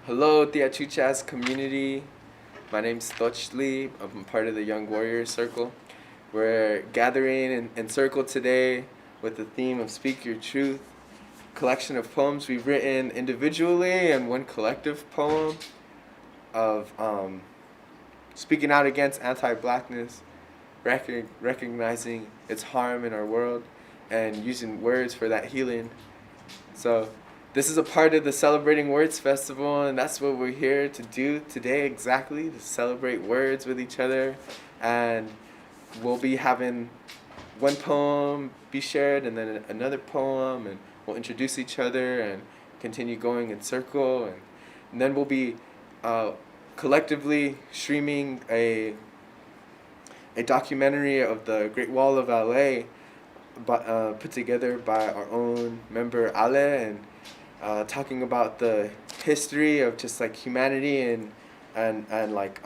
Hello, Tiachuchas community. My name's Tochli. I'm part of the Young Warriors Circle. We're gathering in circle today with the theme of Speak Your Truth, collection of poems we've written individually and one collective poem of speaking out against anti-blackness, recognizing its harm in our world, and using words for that healing. So this is a part of the Celebrating Words Festival, and that's what we're here to do today exactly, to celebrate words with each other. And we'll be having one poem be shared and then another poem, and we'll introduce each other and continue going in circle. And then we'll be collectively streaming a documentary of the Great Wall of LA, put together by our own member Ale, and talking about the history of just like humanity and like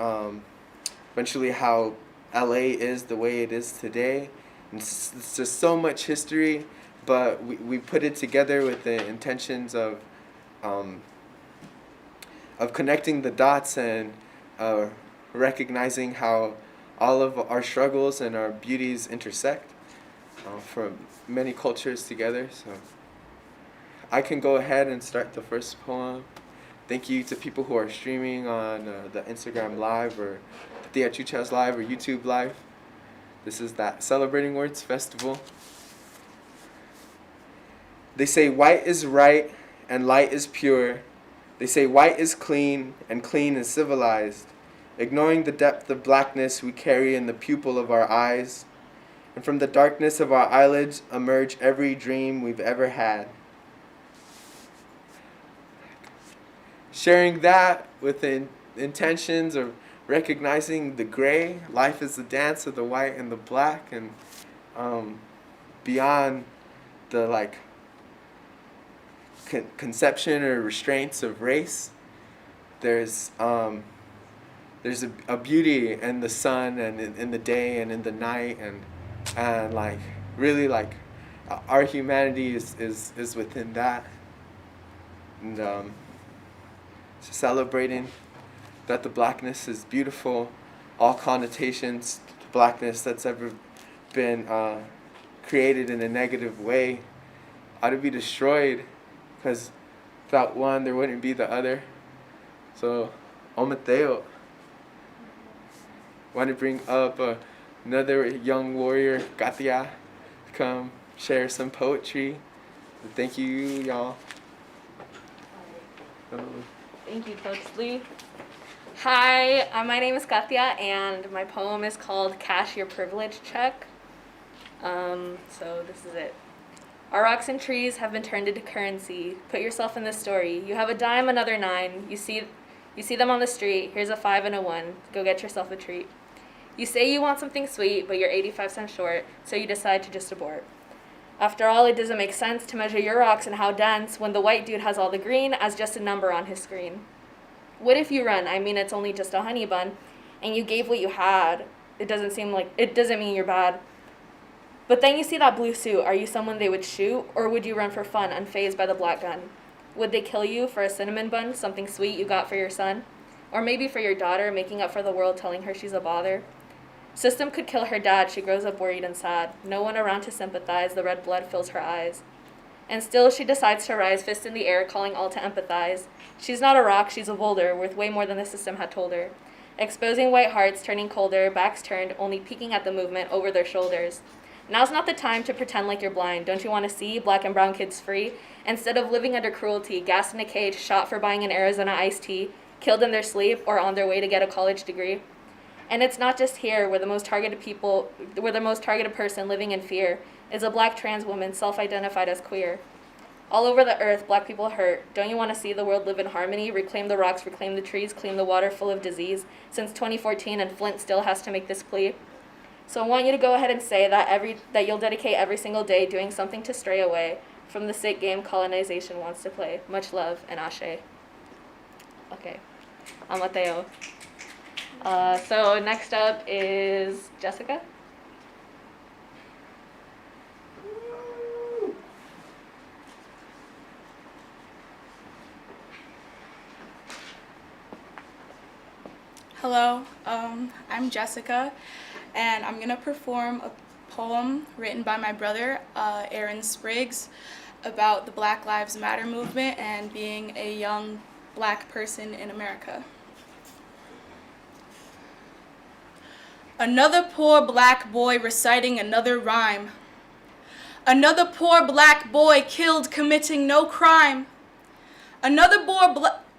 eventually how LA is the way it is today. And it's just so much history, but we put it together with the intentions of connecting the dots and recognizing how all of our struggles and our beauties intersect from many cultures together. So I can go ahead and start the first poem. Thank you to people who are streaming on the Instagram Live or the Tiachuchas Live or YouTube Live. This is that Celebrating Words Festival. They say white is right and light is pure. They say white is clean and clean is civilized, ignoring the depth of blackness we carry in the pupil of our eyes. And from the darkness of our eyelids emerge every dream we've ever had. Sharing that with the intentions of recognizing the gray, life is the dance of the white and the black, and beyond the like conception or restraints of race, there's a beauty in the sun and in the day and in the night, and like really like our humanity is within that, and celebrating that the blackness is beautiful, all connotations to blackness that's ever been created in a negative way ought to be destroyed, because without one there wouldn't be the other. So Omateo, want to bring up another young warrior, Katia, to come share some poetry. Thank you, y'all. Thank you, Coach Lee. Hi, my name is Katia, and my poem is called Cash Your Privilege Check. So this is it. Our rocks and trees have been turned into currency. Put yourself in this story. You have a dime, another 9. You see them on the street. Here's a 5 and a 1. Go get yourself a treat. You say you want something sweet, but you're 85 cents short, so you decide to just abort. After all, it doesn't make sense to measure your rocks and how dense when the white dude has all the green as just a number on his screen. What if you run? I mean, it's only just a honey bun, and you gave what you had. It doesn't mean you're bad. But then you see that blue suit. Are you someone they would shoot, or would you run for fun, unfazed by the black gun? Would they kill you for a cinnamon bun, something sweet you got for your son? Or maybe for your daughter, making up for the world, telling her she's a bother? System could kill her dad. She grows up worried and sad. No one around to sympathize. The red blood fills her eyes. And still she decides to rise, fist in the air, calling all to empathize. She's not a rock, she's a boulder, worth way more than the system had told her. Exposing white hearts, turning colder, backs turned, only peeking at the movement over their shoulders. Now's not the time to pretend like you're blind. Don't you want to see black and brown kids free? Instead of living under cruelty, gassed in a cage, shot for buying an Arizona iced tea, killed in their sleep, or on their way to get a college degree. And it's not just here where the most targeted person living in fear is a black trans woman self-identified as queer. All over the earth, black people hurt. Don't you want to see the world live in harmony? Reclaim the rocks, reclaim the trees, clean the water full of disease. Since 2014, and Flint still has to make this plea. So I want you to go ahead and say that you'll dedicate every single day doing something to stray away from the sick game colonization wants to play. Much love and ashe. Okay, I'm Mateo. So next up is Jessica. Hello, I'm Jessica, and I'm gonna perform a poem written by my brother, Aaron Spriggs, about the Black Lives Matter movement and being a young black person in America. Another poor black boy reciting another rhyme. Another poor black boy killed committing no crime. Another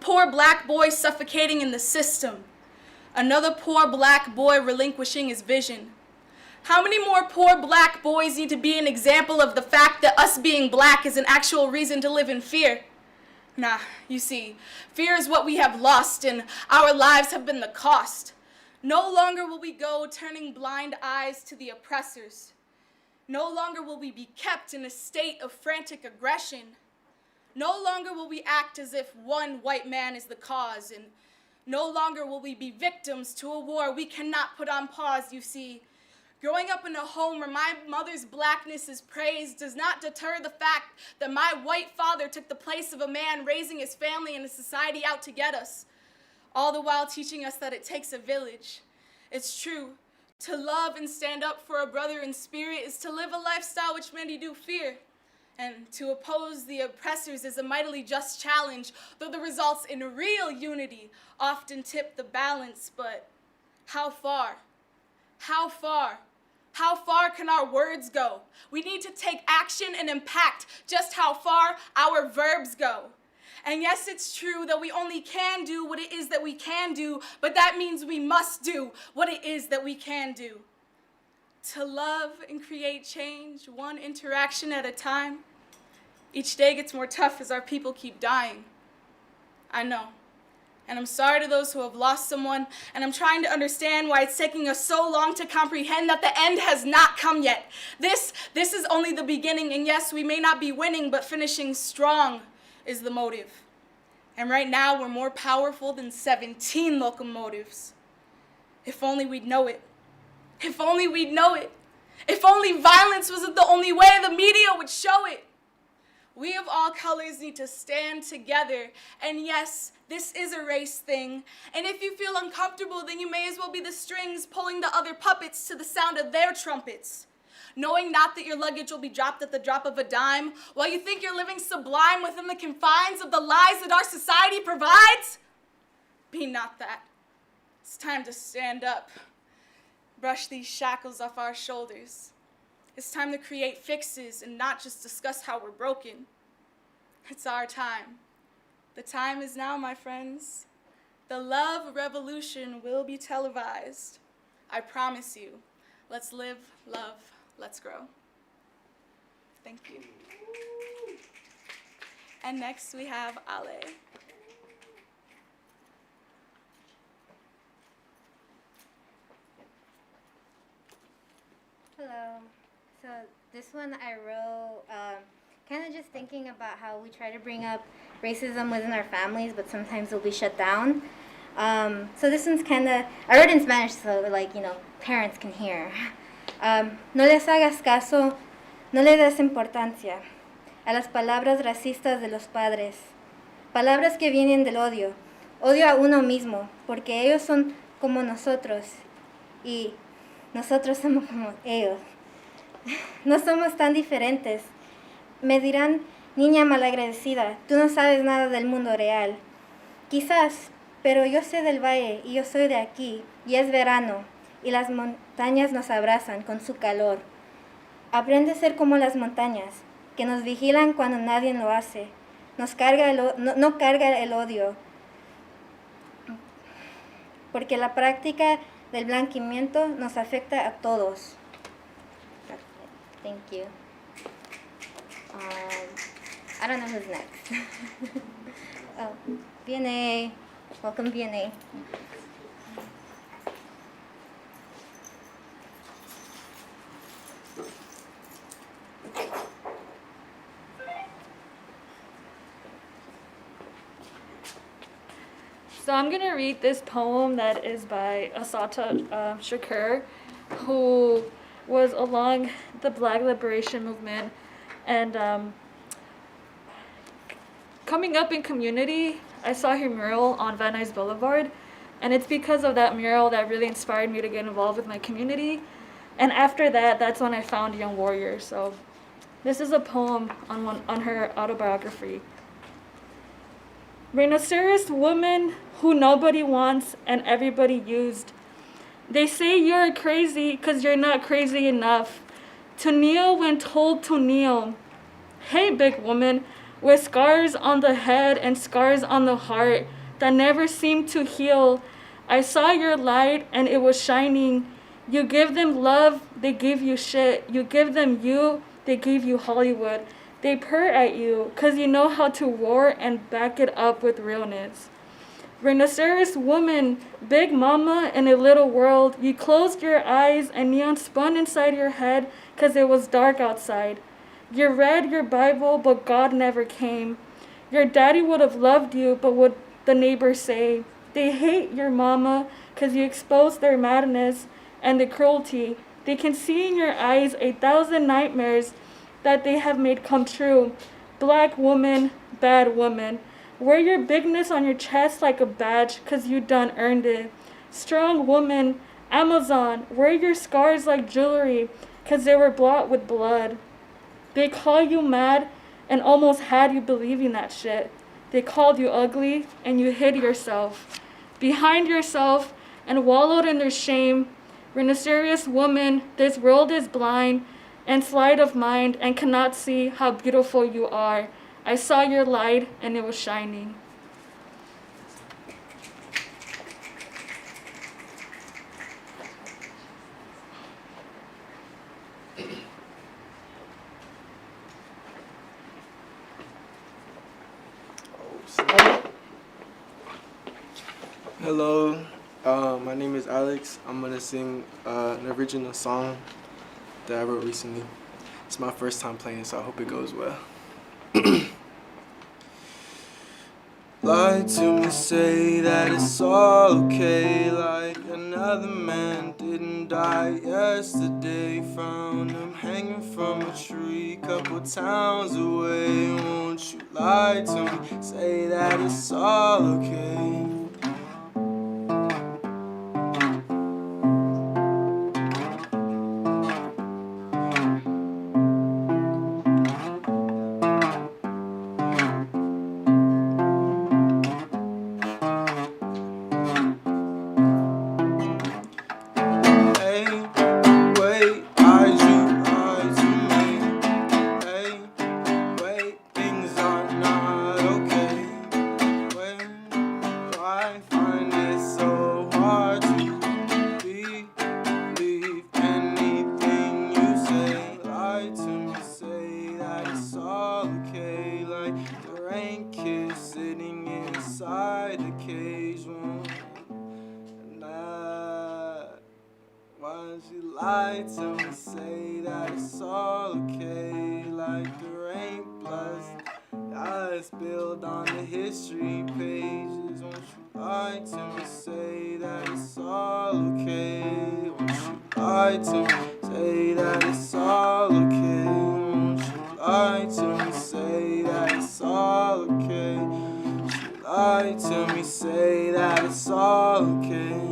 poor black boy suffocating in the system. Another poor black boy relinquishing his vision. How many more poor black boys need to be an example of the fact that us being black is an actual reason to live in fear? Nah, you see, fear is what we have lost, and our lives have been the cost. No longer will we go turning blind eyes to the oppressors. No longer will we be kept in a state of frantic aggression. No longer will we act as if one white man is the cause, and no longer will we be victims to a war we cannot put on pause, you see. Growing up in a home where my mother's blackness is praised does not deter the fact that my white father took the place of a man raising his family and his society out to get us, all the while teaching us that it takes a village. It's true. To love and stand up for a brother in spirit is to live a lifestyle which many do fear. And to oppose the oppressors is a mightily just challenge, though the results in real unity often tip the balance. But how far? How far? How far can our words go? We need to take action and impact just how far our verbs go. And yes, it's true that we only can do what it is that we can do, but that means we must do what it is that we can do. To love and create change, one interaction at a time. Each day gets more tough as our people keep dying. I know. And I'm sorry to those who have lost someone, and I'm trying to understand why it's taking us so long to comprehend that the end has not come yet. This is only the beginning, and yes, we may not be winning, but finishing strong is the motive. And right now, we're more powerful than 17 locomotives. If only we'd know it. If only we'd know it. If only violence wasn't the only way the media would show it. We of all colors need to stand together. And yes, this is a race thing. And if you feel uncomfortable, then you may as well be the strings pulling the other puppets to the sound of their trumpets. Knowing not that your luggage will be dropped at the drop of a dime, while you think you're living sublime within the confines of the lies that our society provides? Be not that. It's time to stand up. Brush these shackles off our shoulders. It's time to create fixes and not just discuss how we're broken. It's our time. The time is now, my friends. The love revolution will be televised. I promise you. Let's live, love, let's grow. Thank you. And next we have Ale. Hello. So this one I wrote kind of just thinking about how we try to bring up racism within our families, but sometimes it'll be shut down. So this one's kind of, I wrote it in Spanish so parents can hear. No les hagas caso, no le des importancia a las palabras racistas de los padres. Palabras que vienen del odio. Odio a uno mismo, porque ellos son como nosotros y nosotros somos como ellos. No somos tan diferentes. Me dirán, niña malagradecida, tú no sabes nada del mundo real. Quizás, pero yo sé del valle y yo soy de aquí, y es verano, y las montañas nos abrazan con su calor. Aprende a ser como las montañas, que nos vigilan cuando nadie lo hace. Nos carga no carga el odio, porque la práctica del blanqueamiento nos afecta a todos. Thank you. I don't know who's next. Oh, BNA. Welcome, BNA. So I'm going to read this poem that is by Assata Shakur, who was along the Black Liberation Movement and coming up in community. I saw her mural on Van Nuys Boulevard, And it's because of that mural that really inspired me to get involved with my community. And after that, that's when I found Young Warrior. So this is a poem on her autobiography. Rhinoceros woman who nobody wants and everybody used. They say you're crazy because you're not crazy enough. To kneel when told to kneel. Hey, big woman, with scars on the head and scars on the heart that never seem to heal. I saw your light and it was shining. You give them love, they give you shit. You give them you, they give you Hollywood. They purr at you because you know how to roar and back it up with realness. Rhinoceros woman, big mama in a little world, you closed your eyes and neon spun inside your head because it was dark outside. You read your Bible, but God never came. Your daddy would have loved you, but what the neighbors say? They hate your mama because you exposed their madness and the cruelty. They can see in your eyes 1,000 nightmares that they have made come true. Black woman, bad woman. Wear your bigness on your chest like a badge, cause you done earned it. Strong woman, Amazon, wear your scars like jewelry, cause they were bought with blood. They call you mad and almost had you believing that shit. They called you ugly and you hid yourself. Behind yourself and wallowed in their shame. Rhinoceros woman, this world is blind and sleight of mind and cannot see how beautiful you are. I saw your light and it was shining. Hello, my name is Alex. I'm gonna sing an original song that I wrote recently. It's my first time playing, so I hope it goes well. Lie to me, say that it's all okay, like another man didn't die yesterday. Found him hanging from a tree, couple towns away. Won't you lie to me, say that it's all okay? Lie to me, say that it's all okay, like the rain plus I spilled on the history pages. Won't you lie to me, say that it's all okay? Won't you lie to me, say that it's all okay? Won't you lie to me, say that it's all okay? Won't you lie to me, say that it's all okay?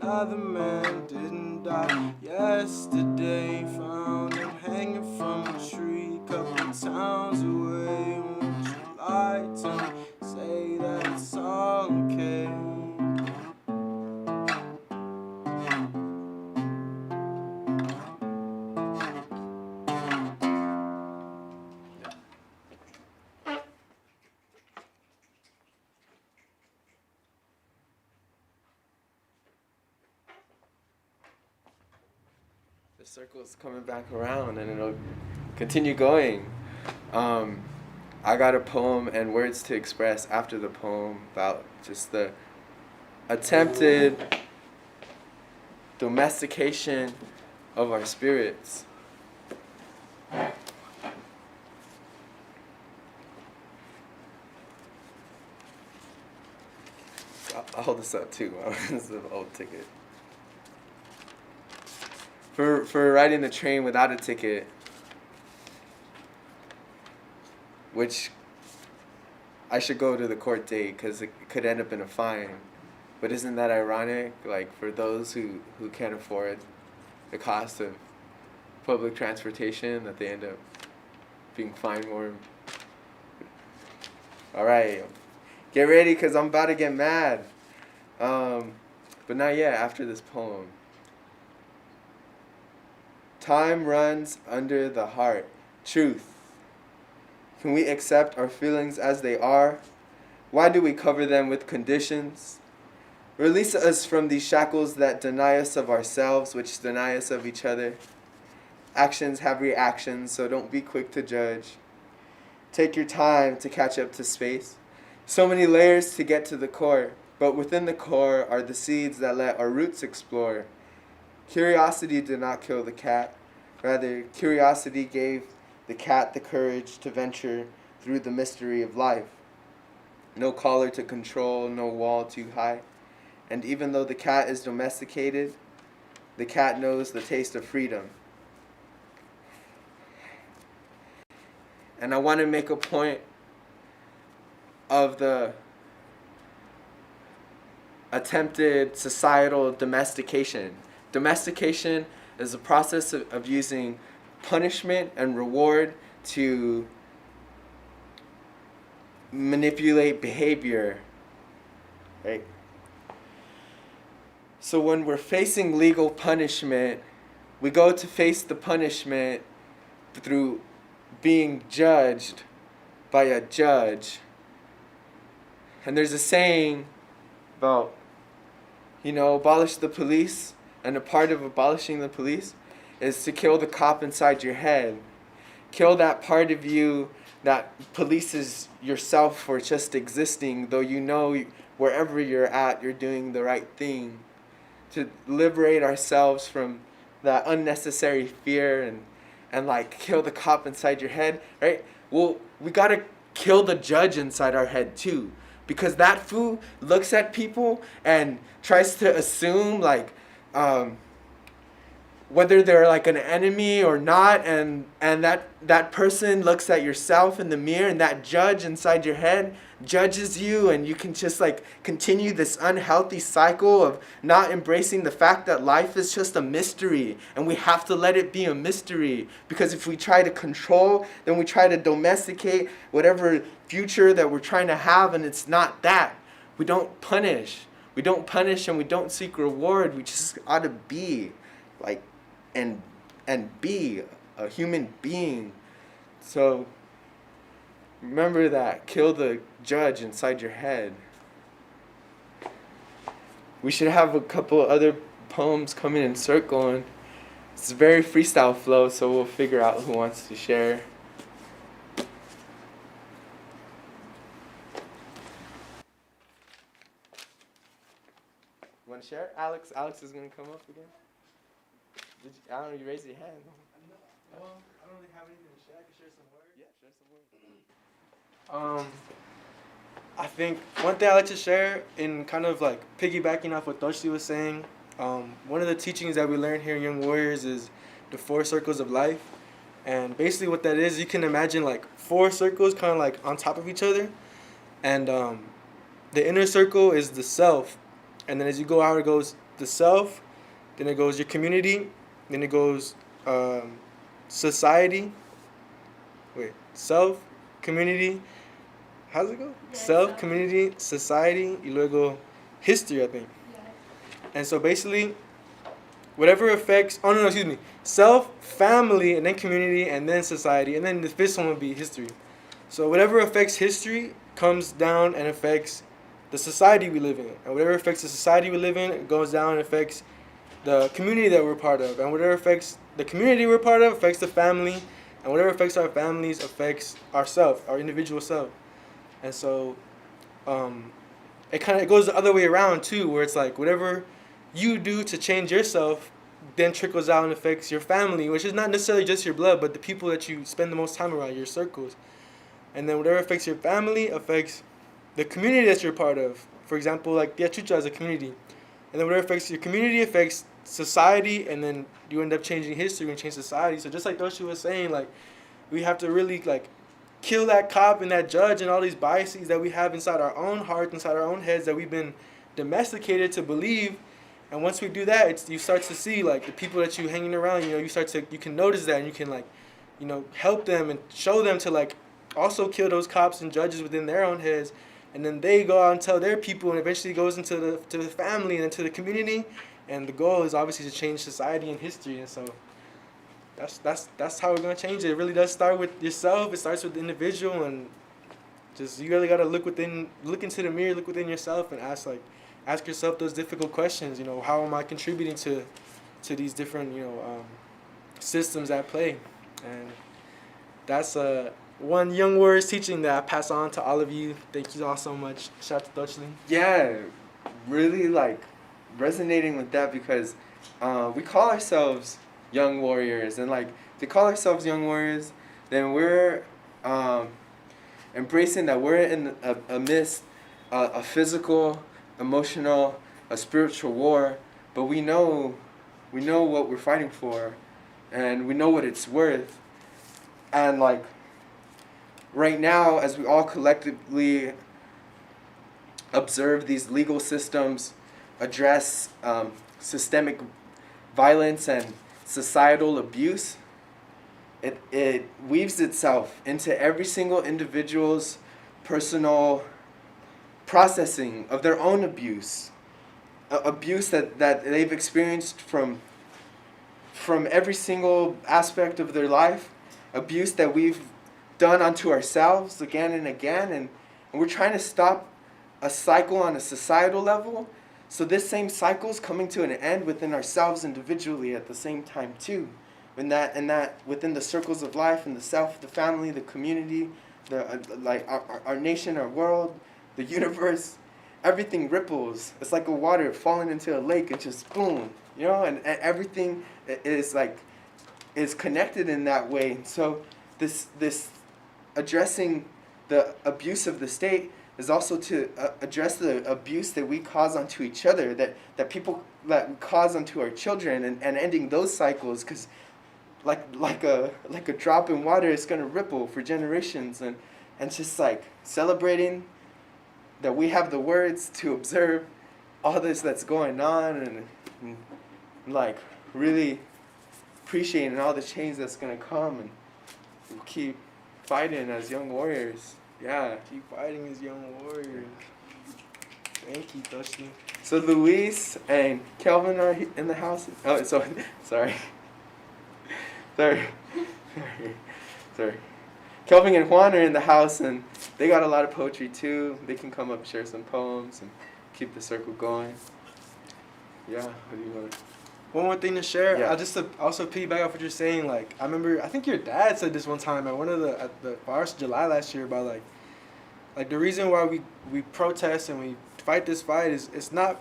Another man didn't die yesterday. Found him hanging from a tree, couple towns away. Won't you lie to me, say that it's all okay? The circle's coming back around and it'll continue going. I got a poem and words to express after the poem about just the attempted domestication of our spirits. I'll hold this up too. This is an old ticket. For riding the train without a ticket, which I should go to the court date because it could end up in a fine. But isn't that ironic? Like, for those who can't afford the cost of public transportation, that they end up being fined more. All right, get ready because I'm about to get mad. But not yet, after this poem. Time runs under the heart. Truth. Can we accept our feelings as they are? Why do we cover them with conditions? Release us from these shackles that deny us of ourselves, which deny us of each other. Actions have reactions, so don't be quick to judge. Take your time to catch up to space. So many layers to get to the core, but within the core are the seeds that let our roots explore. Curiosity did not kill the cat. Rather, curiosity gave the cat the courage to venture through the mystery of life. No collar to control, no wall too high. And even though the cat is domesticated, the cat knows the taste of freedom. And I want to make a point of the attempted societal domestication. Domestication is a process of using punishment and reward to manipulate behavior, right? So when we're facing legal punishment, we go to face the punishment through being judged by a judge. And there's a saying about, abolish the police, and a part of abolishing the police is to kill the cop inside your head. Kill that part of you that polices yourself for just existing, though you know wherever you're at, you're doing the right thing. To liberate ourselves from that unnecessary fear and like kill the cop inside your head, right? Well, we gotta kill the judge inside our head too. Because that fool looks at people and tries to assume like whether they're like an enemy or not, and that person looks at yourself in the mirror, and that judge inside your head judges you, and you can just like continue this unhealthy cycle of not embracing the fact that life is just a mystery, and we have to let it be a mystery, because if we try to control, then we try to domesticate whatever future that we're trying to have, and it's not that. We don't punish and we don't seek reward. We just ought to be like and be a human being. So remember that. Kill the judge inside your head. We should have a couple other poems coming in circle, and it's a very freestyle flow, so we'll figure out who wants to share. You want to share? Alex is going to come up again. I don't know, you raised your hand. Well, I don't really have anything to share. I can share some words. Yeah, share some words. I think one thing I like to share, in kind of like piggybacking off what Toshi was saying, one of the teachings that we learn here in Young Warriors is the 4 circles of life. And basically what that is, you can imagine like 4 circles kind of like on top of each other. And the inner circle is the self. And then as you go out, it goes the self, then it goes your community, then it goes society. Self, community. How does it go? Self, community, society, y luego history, I think. Yeah. And so basically, whatever affects, self, family, and then community, and then society, and then the 5th one would be history. So whatever affects history comes down and affects the society we live in. And whatever affects the society we live in, it goes down and affects the community that we're part of. And whatever affects the community we're part of affects the family. And whatever affects our families affects ourself, our individual self. And so it goes the other way around too, where it's like whatever you do to change yourself then trickles out and affects your family, which is not necessarily just your blood, but the people that you spend the most time around, your circles. And then whatever affects your family affects the community that you're part of, for example, like the Chucha as a community. And then whatever affects your community affects society, and then you end up changing history and change society. So just like Doshi was saying, like, we have to really, like, kill that cop and that judge and all these biases that we have inside our own hearts, inside our own heads, that we've been domesticated to believe. And once we do that, you start to see, like, the people that you hanging around, you can notice that, and you can, like, help them and show them to, like, also kill those cops and judges within their own heads. And then they go out and tell their people, and eventually goes into the family and into the community. And the goal is obviously to change society and history. And so that's how we're gonna change it. It really does start with yourself. It starts with the individual, and just you really gotta look into the mirror, look within yourself, and ask yourself those difficult questions. How am I contributing to these different systems at play? And that's one Young Warriors teaching that I pass on to all of you. Thank you all so much. Shout out to Deutschland. Yeah, really like resonating with that, because we call ourselves young warriors, and like to call ourselves young warriors, then we're embracing that we're in amidst a physical, emotional, a spiritual war, but we know what we're fighting for, and we know what it's worth. And like right now, as we all collectively observe these legal systems address systemic violence and societal abuse, it weaves itself into every single individual's personal processing of their own abuse, abuse that they've experienced from every single aspect of their life, abuse that we've done unto ourselves again and again, and we're trying to stop a cycle on a societal level. So this same cycle is coming to an end within ourselves individually at the same time too. And that within the circles of life, and the self, the family, the community, our nation, our world, the universe, everything ripples. It's like a water falling into a lake and just boom, and everything is connected in that way. So this addressing the abuse of the state is also to address the abuse that we cause onto each other, that people cause onto our children, and ending those cycles, because like a drop in water, it's gonna ripple for generations, and just like celebrating that we have the words to observe all this that's going on, and like really appreciating all the change that's gonna come, and we'll keep fighting as young warriors. Yeah, Keep fighting as young warriors. Thank you, Toshi. so Luis and Kelvin are in the house. Oh, so sorry. Sorry. Kelvin and Juan are in the house, and they got a lot of poetry too. They can come up, share some poems, and keep the circle going. Yeah, what do you want to? One more thing to share. Yeah. I'll just also piggyback off what you're saying. Like, I think your dad said this one time at the 4th of July last year, about like the reason why we protest and we fight this fight is it's from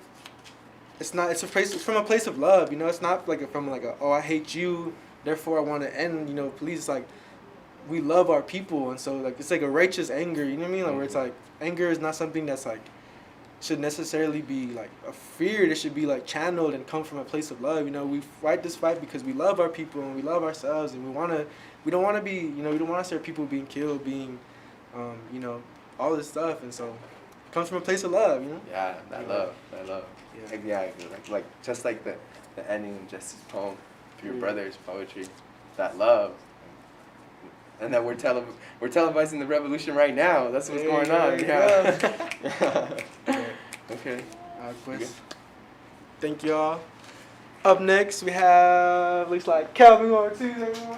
a place of love. It's not from oh, I hate you, therefore I want to end police. Like, we love our people, and so it's like a righteous anger. You know what I mean? Like, where it's like anger is not something that's like should necessarily be like a fear. It should be like channeled and come from a place of love. We fight this fight because we love our people and we love ourselves, and we don't want to be we don't want to see our people being killed, being all this stuff, and so it comes from a place of love. Yeah, that love. Yeah. Like just like the ending of Jesse's poem, for your brother's poetry, that love. And that we're televising the revolution right now. That's what's going on. Yeah. Okay. Pues. Thank y'all. Up next, we have, looks like Calvin Ortiz, everyone.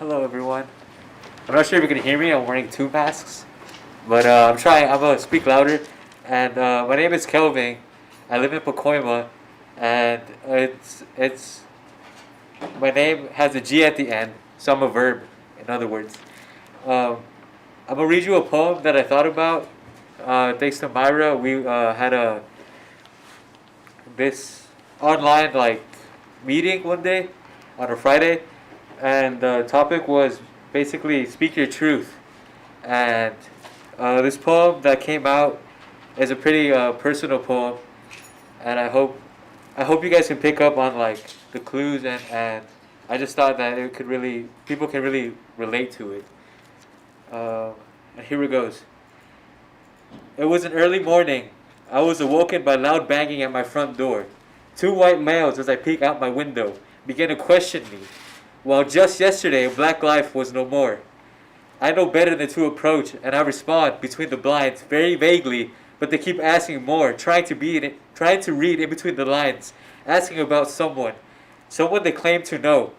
Hello, everyone. I'm not sure if you can hear me. I'm wearing 2 masks, but I'm gonna speak louder. And my name is Kelvin. I live in Pacoima, and it's my name has a G at the end, so I'm a verb. In other words, I'm gonna read you a poem that I thought about. Thanks to Myra, we had this online meeting one day on a Friday, and the topic was basically speak your truth. And this poem that came out is a pretty personal poem, and I hope you guys can pick up on like the clues, and I just thought that people can really relate to it. And here it goes. It was an early morning. I was awoken by loud banging at my front door. Two white males, as I peek out my window, began to question me, while just yesterday black life was no more. I know better than to approach, and I respond between the blinds very vaguely, but they keep asking more, trying to read in between the lines, asking about someone they claim to know,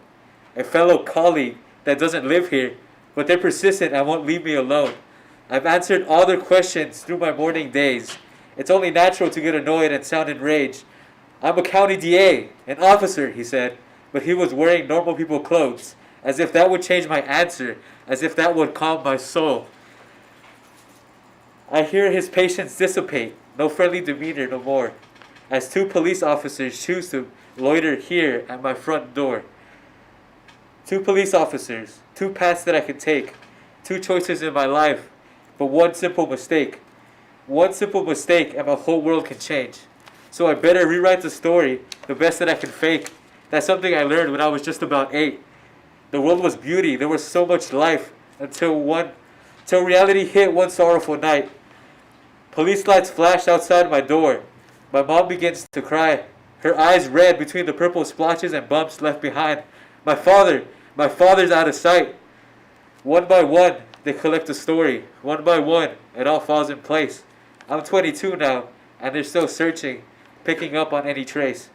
a fellow colleague that doesn't live here, but they're persistent and won't leave me alone. I've answered all their questions through my morning days. It's only natural to get annoyed and sound enraged. I'm a county DA, an officer, he said, but he was wearing normal people clothes, as if that would change my answer, as if that would calm my soul. I hear his patience dissipate, no friendly demeanor no more, as two police officers choose to loiter here at my front door. Two police officers, two paths that I could take, two choices in my life, but one simple mistake. One simple mistake and my whole world can change. So I better rewrite the story the best that I can fake. That's something I learned when I was just about 8. The world was beauty, there was so much life, until reality hit one sorrowful night. Police lights flashed outside my door. My mom begins to cry, her eyes red between the purple splotches and bumps left behind. My father's out of sight. One by one, they collect the story. One by one, it all falls in place. I'm 22 now, and they're still searching, picking up on any trace.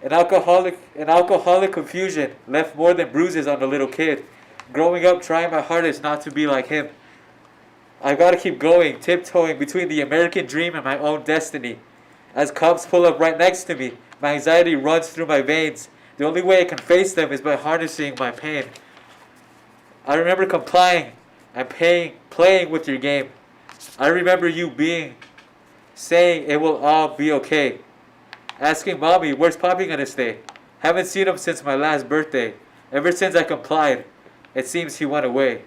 An alcoholic confusion left more than bruises on the little kid. Growing up, trying my hardest not to be like him. I gotta keep going, tiptoeing between the American dream and my own destiny. As cops pull up right next to me, my anxiety runs through my veins. The only way I can face them is by harnessing my pain. I remember complying and playing with your game. I remember you saying it will all be okay. Asking mommy, where's Poppy gonna stay? Haven't seen him since my last birthday. Ever since I complied, it seems he went away.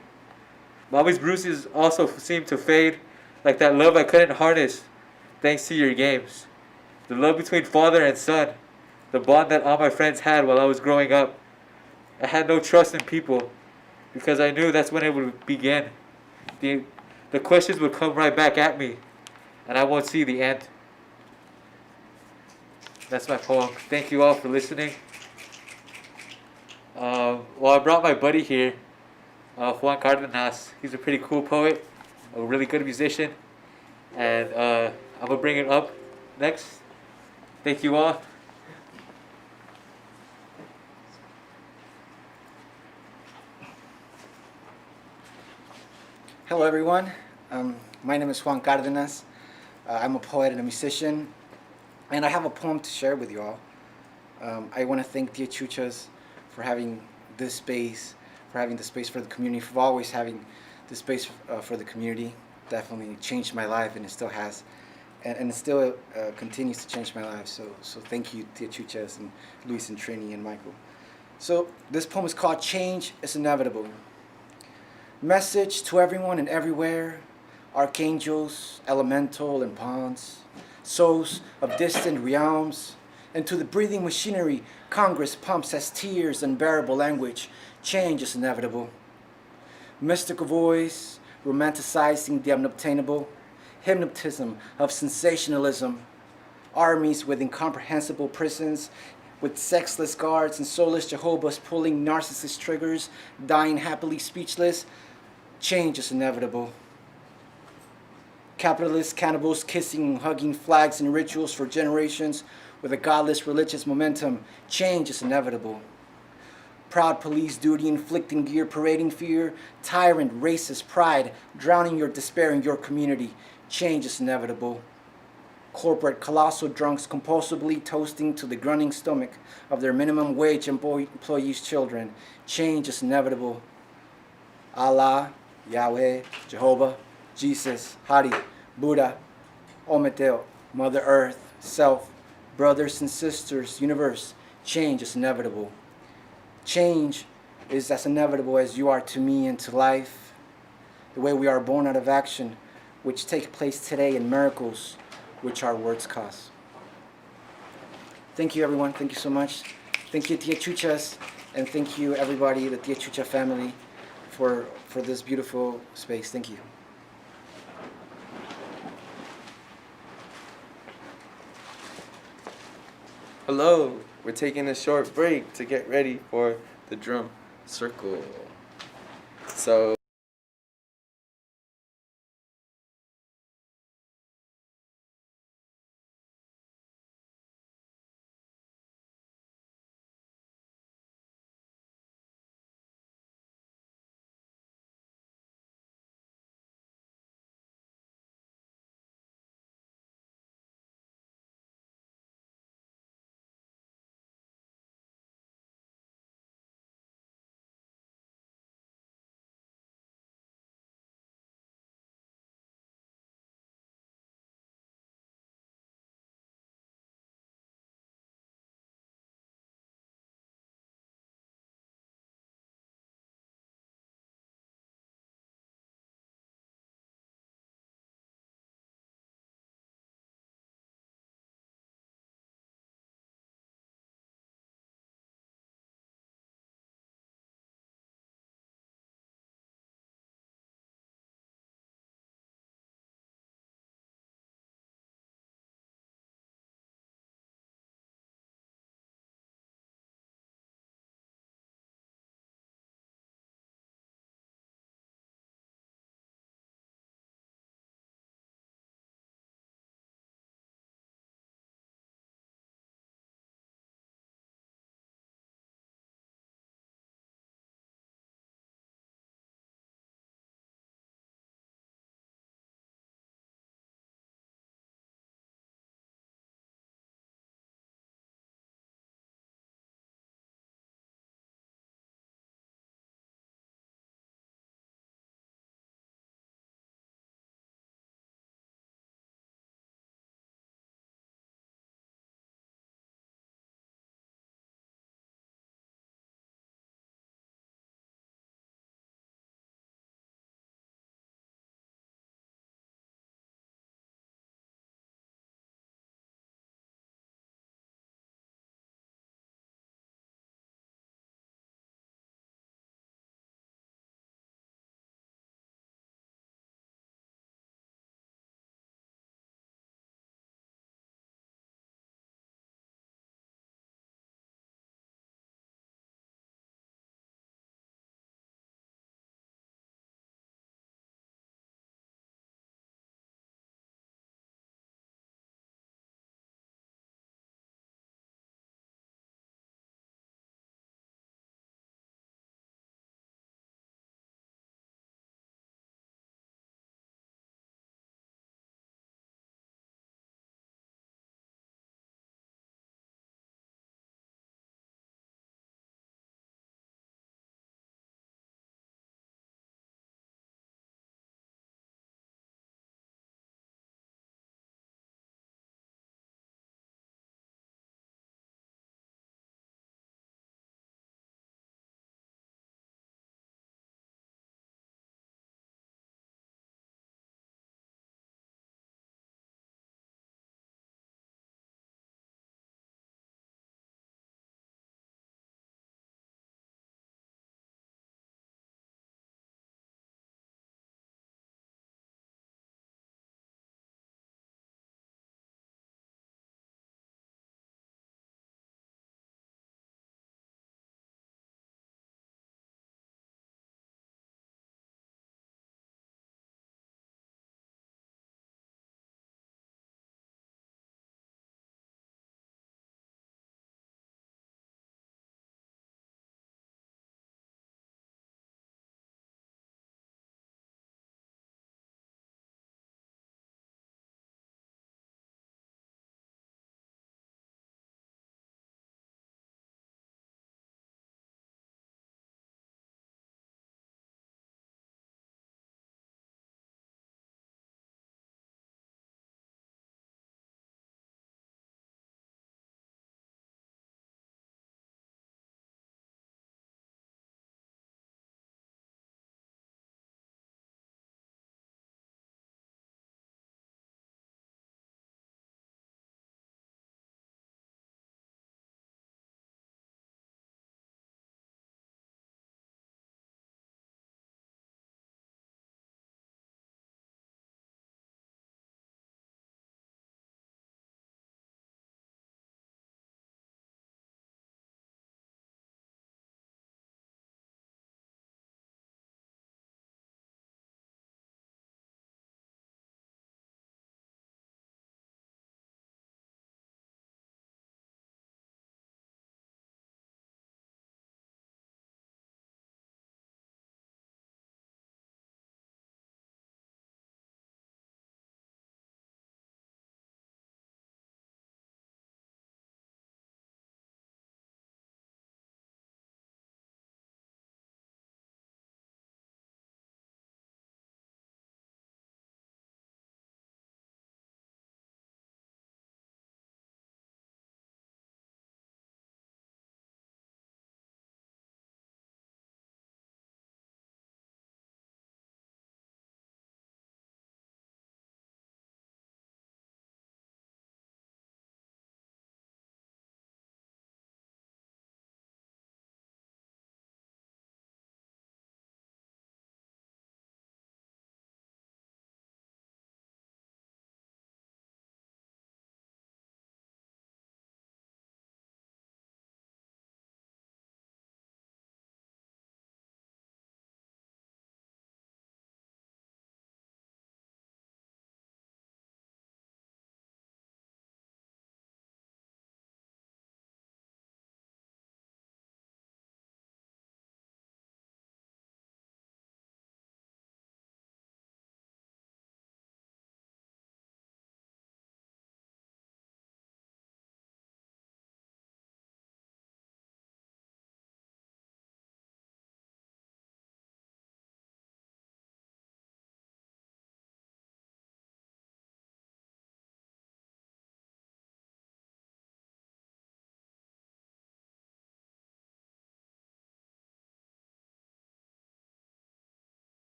Mommy's bruises also seem to fade, like that love I couldn't harness thanks to your games. The love between father and son, the bond that all my friends had while I was growing up. I had no trust in people because I knew that's when it would begin. The questions would come right back at me, and I won't see the end. That's my poem. Thank you all for listening. Well, I brought my buddy here, Juan Cardenas. He's a pretty cool poet, a really good musician, and I'm gonna bring it up next. Thank you all. Hello everyone, my name is Juan Cardenas. I'm a poet and a musician, and I have a poem to share with you all. I want to thank Tia Chuchas for having this space, for having the space for the community, for always having the space for the community. Definitely changed my life, and it still has, and it still continues to change my life. So thank you, Tia Chuchas, and Luis and Trini and Michael. So this poem is called Change is Inevitable. Message to everyone and everywhere, archangels, elemental and pawns, souls of distant realms, and to the breathing machinery Congress pumps as tears unbearable language. Change is inevitable. Mystical voice, romanticizing the unobtainable, hypnotism of sensationalism, armies with incomprehensible prisons, with sexless guards and soulless Jehovah's pulling narcissist triggers, dying happily speechless. Change is inevitable. Capitalist cannibals kissing and hugging flags and rituals for generations with a godless religious momentum. Change is inevitable. Proud police duty inflicting gear, parading fear, tyrant racist pride, drowning your despair in your community. Change is inevitable. Corporate colossal drunks compulsively toasting to the grunting stomach of their minimum wage employees' children. Change is inevitable. Allah, Yahweh, Jehovah, Jesus, Hari, Buddha, Ometeotl, Mother Earth, Self, brothers and sisters, universe. Change is inevitable. Change is as inevitable as you are to me and to life. the way we are born out of action, which take place today in miracles, which our words cause. Thank you, everyone. Thank you so much. Thank you, Tia Chuchas, and thank you, everybody, the Tia Chucha family, for this beautiful space. Thank you. Hello, we're taking a short break to get ready for the drum circle. So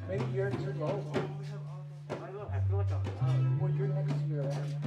Maybe you're too low. I feel like I'm loud. Well, you're next to your area.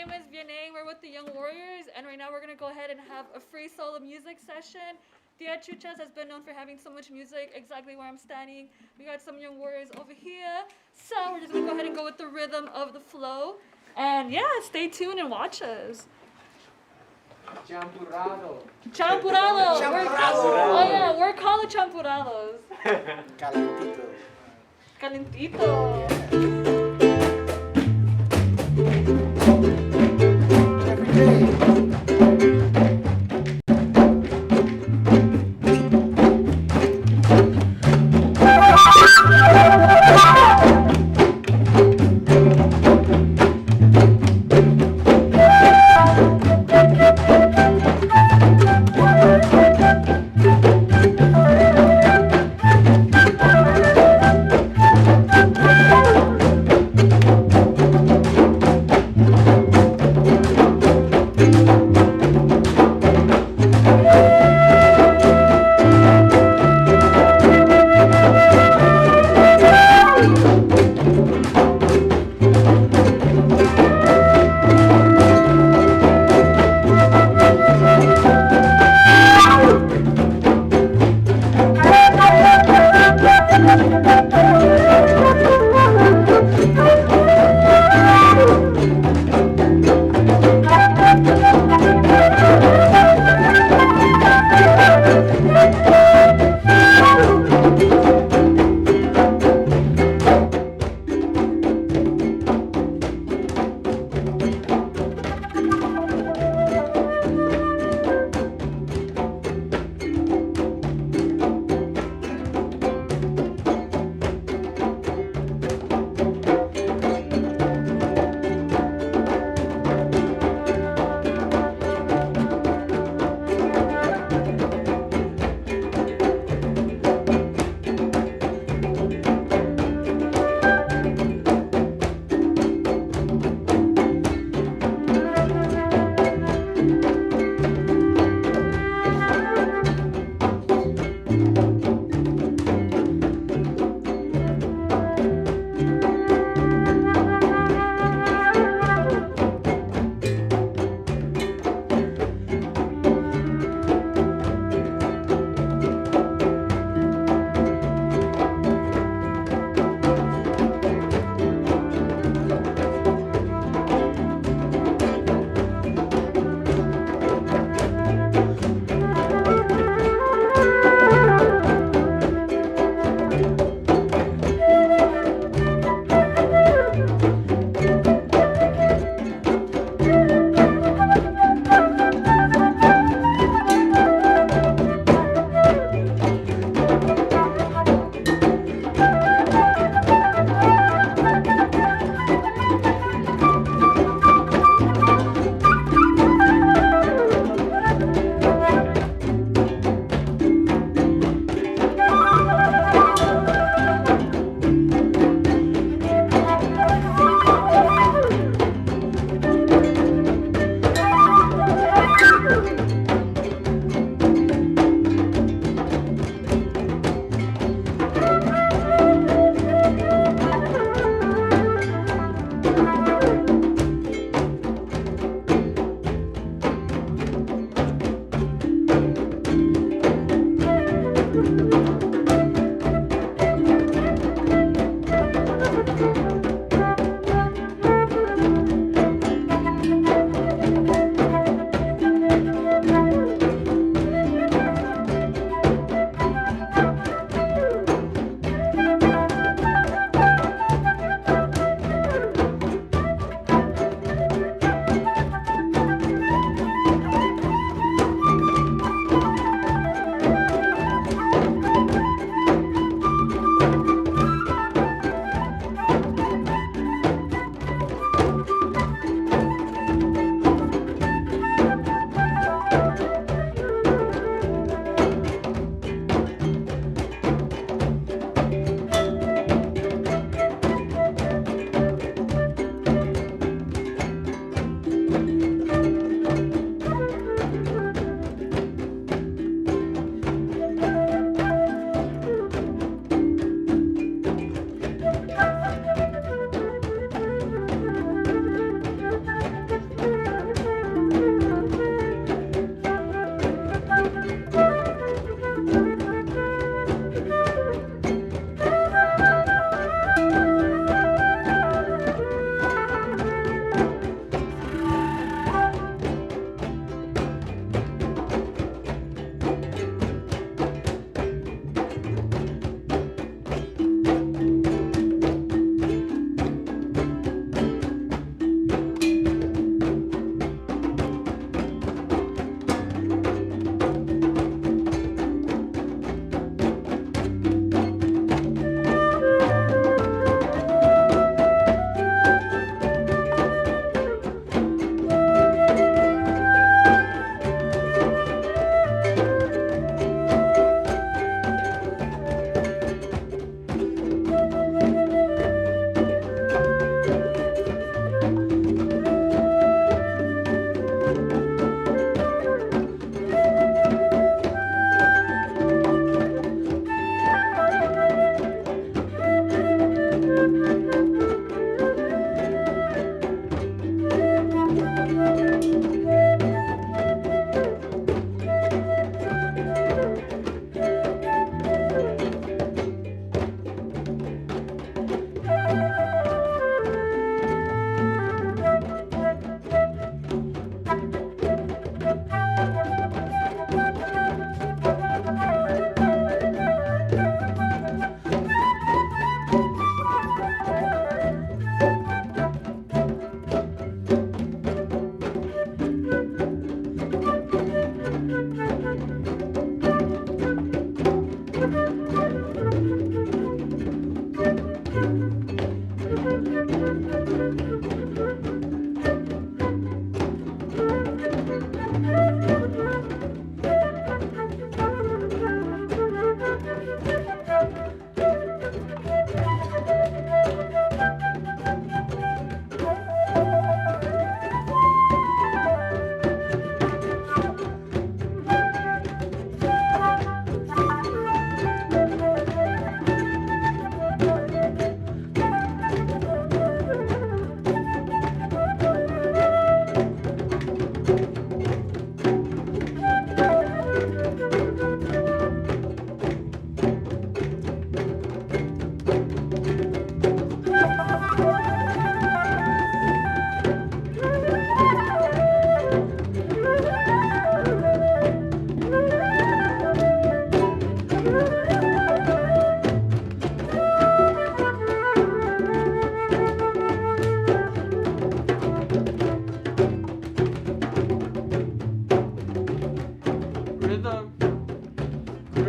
name is Vianney. We're with the Young Warriors, and right now we're gonna go ahead and have a free solo music session. Tia Chuchas has been known for having so much music, exactly where I'm standing. We got some Young Warriors over here. So we're just gonna go ahead and go with the rhythm of the flow. And yeah, stay tuned and watch us. Champurrado. Champurrado! Champurrado. Oh yeah, we're called the champurrados. Calentito. Calentito. Every day.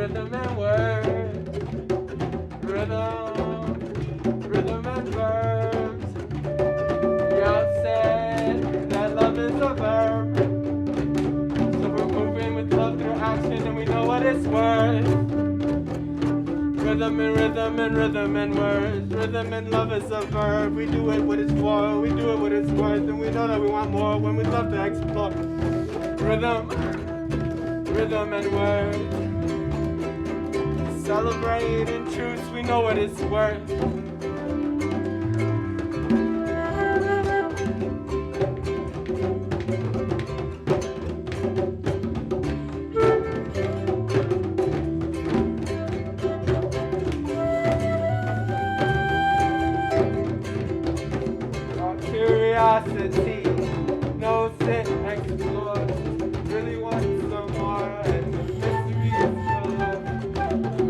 rhythm and words. Rhythm and verbs. Y'all said that love is a verb. So we're moving with love through action and we know what it's worth. Rhythm and words. Rhythm and love is a verb. We do it what it's for, we do it what it's worth, and we know that we want more when we love to explore. Rhythm and words. Celebrate in truth, we know what it's worth. Curiosity knows it, explores, really wants some more, and the mystery is full.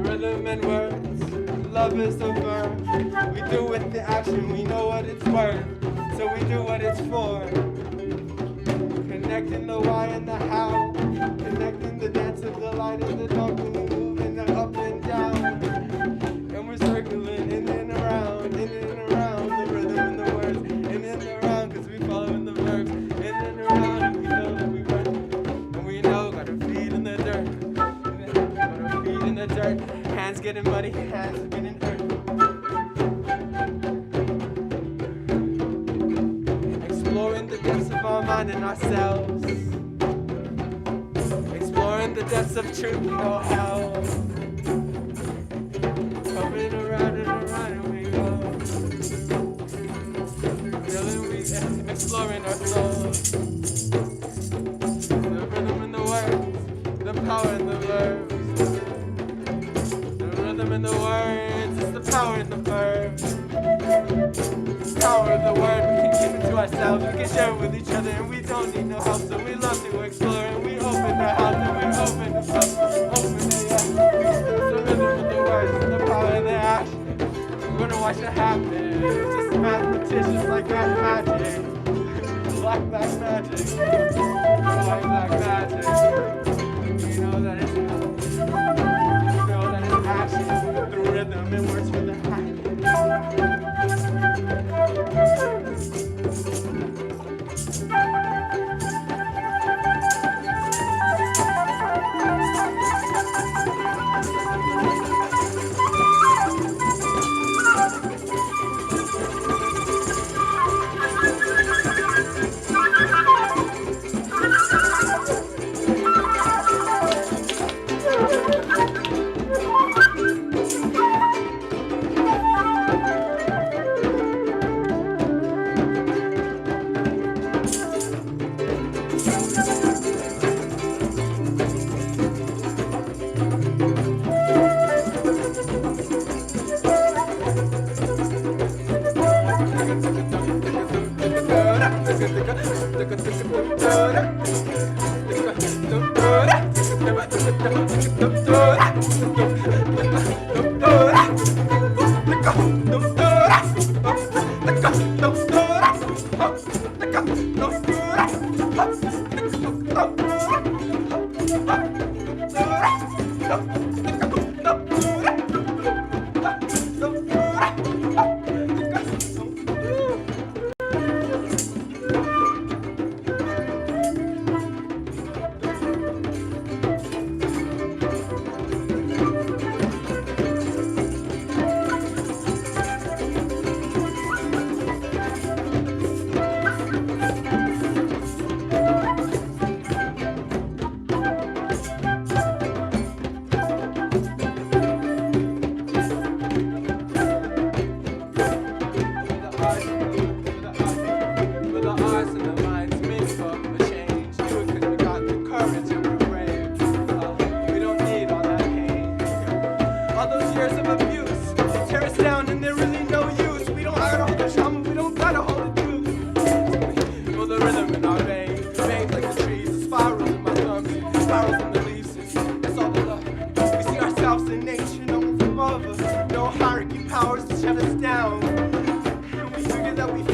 Rhythm and words, love is a verb. We do with the action, we know what it's worth, so we do what it's for. Connecting the why and the how, connecting the dance of the light and the dark, when we move in the up and down, and we're circling in and around, the rhythm and the words. In and around, cause we following the verbs. In and around, and we know that we run. And we know, got our feet in the dirt. Got our feet in the dirt. Hands getting muddy, hands getting hurt. Exploring the depths of our mind and ourselves. Exploring the depths of truth, we know how. Coming around and around, and we go. Exploring our souls. The rhythm and the words, the power and the verbs. The rhythm and the words, it's the power and the verbs. Power of the word, we can keep it to ourselves, we can share it with each other, and we don't need no help, so we love to explore, and we open the house, and we open the stuff, open the the rhythm and the words, and the power and the action. We're gonna watch it happen, it's just mathematicians like that magic. Black magic. White black magic. You know that it's action through rhythm and words for the action.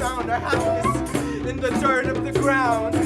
found our happiness in the dirt of the ground.